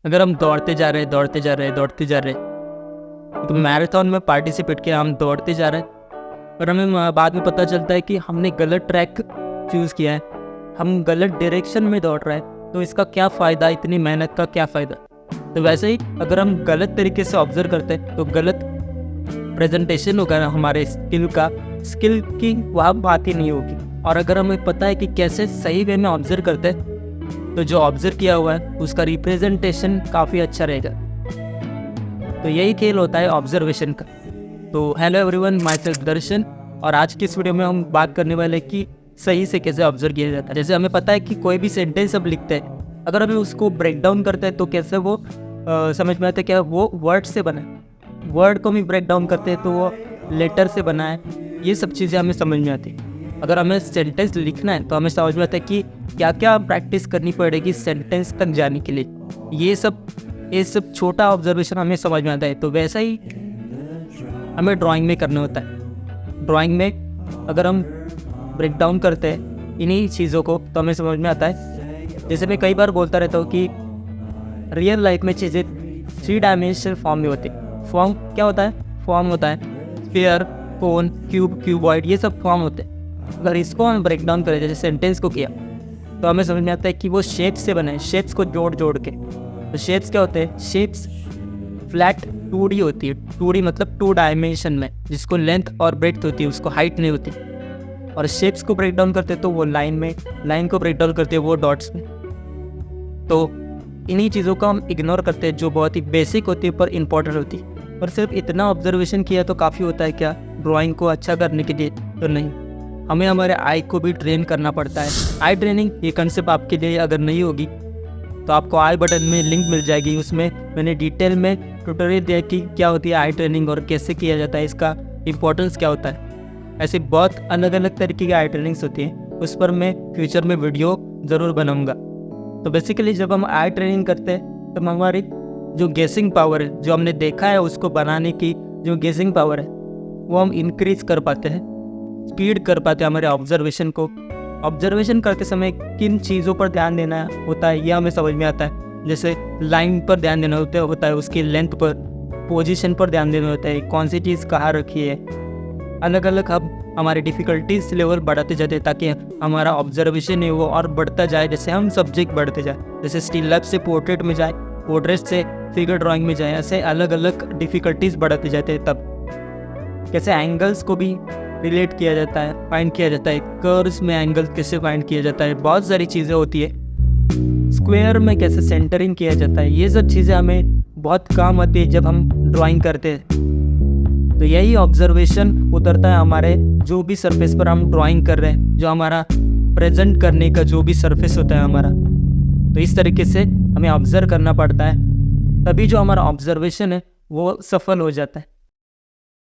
अगर हम दौड़ते जा रहे तो मैराथन में पार्टिसिपेट किया, हम दौड़ते जा रहे हैं और हमें बाद में पता चलता है कि हमने गलत ट्रैक चूज़ किया है, हम गलत डायरेक्शन में दौड़ रहे हैं, तो इसका क्या फ़ायदा, इतनी मेहनत का क्या फ़ायदा। तो वैसे ही अगर हम गलत तरीके से ऑब्ज़र्व करते हैं तो गलत प्रेजेंटेशन होगा ना हमारे स्किल की वहाँ बात ही नहीं होगी। और अगर हमें पता है कि कैसे सही वे में ऑब्ज़र्व करते हैं तो जो ऑब्ज़र्व किया हुआ है उसका रिप्रेजेंटेशन काफ़ी अच्छा रहेगा। तो यही खेल होता है ऑब्जर्वेशन का। तो हेलो एवरीवन, माय सेल्फ दर्शन, और आज की इस वीडियो में हम बात करने वाले हैं कि सही से कैसे ऑब्जर्व किया जाता है। जैसे हमें पता है कि कोई भी सेंटेंस हम लिखते हैं, अगर हमें उसको ब्रेक डाउन करते हैं तो कैसे वो समझ में आता है क्या वो वर्ड से बना है। वर्ड को भी ब्रेक डाउन करते हैं तो वो लेटर से बना है। ये सब चीज़ें हमें समझ में आती है। अगर हमें सेंटेंस लिखना है तो हमें समझ में आता है कि क्या क्या प्रैक्टिस करनी पड़ेगी सेंटेंस तक जाने के लिए। ये सब छोटा ऑब्जर्वेशन हमें समझ में आता है। तो वैसा ही हमें ड्राइंग में करना होता है। ड्राइंग में अगर हम ब्रेक डाउन करते हैं इन्हीं चीज़ों को तो हमें समझ में आता है। जैसे मैं कई बार बोलता रहता हूँ कि रियल लाइफ में चीज़ें 3 डायमेंशनल फॉर्म में होती है। फॉर्म क्या होता है? फॉर्म होता है स्फीयर, कोन, क्यूब, क्यूबॉइड, ये सब फॉर्म होते हैं। अगर इसको हम ब्रेक डाउन करें जैसे सेंटेंस को किया तो हमें समझ में आता है कि वो शेप्स से बने हैं, शेप्स को जोड़ के। तो शेप्स क्या होते हैं? शेप्स फ्लैट 2D होती है। 2D मतलब 2 डायमेंशन में, जिसको लेंथ और ब्रेड्थ होती है, उसको हाइट नहीं होती। और शेप्स को ब्रेक डाउन करते हैं तो वो लाइन में, लाइन को ब्रेक डाउन करते हैं वो डॉट्स में। तो इन्हीं चीज़ों को हम इग्नोर करते हैं जो बहुत ही बेसिक होती है पर इम्पोर्टेंट होती है। और सिर्फ इतना ऑब्जर्वेशन किया तो काफ़ी होता है क्या ड्राइंग को अच्छा करने के लिए? तो नहीं, हमें हमारे आई को भी ट्रेन करना पड़ता है। आई ट्रेनिंग ये कंसेप्ट आपके लिए अगर नहीं होगी तो आपको आई बटन में लिंक मिल जाएगी। उसमें मैंने डिटेल में ट्यूटोरियल दिया कि क्या होती है आई ट्रेनिंग और कैसे किया जाता है, इसका इंपॉर्टेंस क्या होता है। ऐसे बहुत अलग अलग तरीके की आई ट्रेनिंग्स होती हैं, उस पर मैं फ्यूचर में वीडियो ज़रूर बनाऊंगा। तो बेसिकली जब हम आई ट्रेनिंग करते हैं तो हमारी जो गेसिंग पावर है, जो हमने देखा है उसको बनाने की जो गेसिंग पावर है, वो हम इंक्रीज कर पाते हैं, स्पीड कर पाते हैं हमारे ऑब्जर्वेशन को। ऑब्जर्वेशन करते समय किन चीज़ों पर ध्यान देना होता है ये हमें समझ में आता है। जैसे लाइन पर ध्यान देना होता है, उसकी लेंथ पर, पोजीशन पर ध्यान देना होता है, कौन सी चीज़ कहाँ रखी है। अलग अलग हम हमारे डिफ़िकल्टीज लेवल बढ़ाते जाते हैं ताकि हमारा ऑब्जर्वेशन है वो और बढ़ता जाए। जैसे हम सब्जेक्ट बढ़ते जाए, जैसे स्टिल लाइफ से पोर्ट्रेट में जाए, पोर्ट्रेट से फिगर ड्राइंग में जाए, ऐसे अलग अलग डिफ़िकल्टीज बढ़ाते जाते हैं। तब कैसे एंगल्स को भी रिलेट किया जाता है, फाइंड किया जाता है। कर्व्स में एंगल कैसे फाइंड किया जाता है, बहुत सारी चीज़ें होती है। स्क्वायर में कैसे सेंटरिंग किया जाता है, ये सब चीज़ें हमें बहुत काम आती है जब हम ड्राइंग करते हैं। तो यही ऑब्जर्वेशन उतरता है हमारे जो भी सरफेस पर हम ड्राइंग कर रहे हैं, जो हमारा प्रेजेंट करने का जो भी सरफेस होता है हमारा। तो इस तरीके से हमें ऑब्जर्व करना पड़ता है, तभी जो हमारा ऑब्जर्वेशन है वो सफल हो जाता है।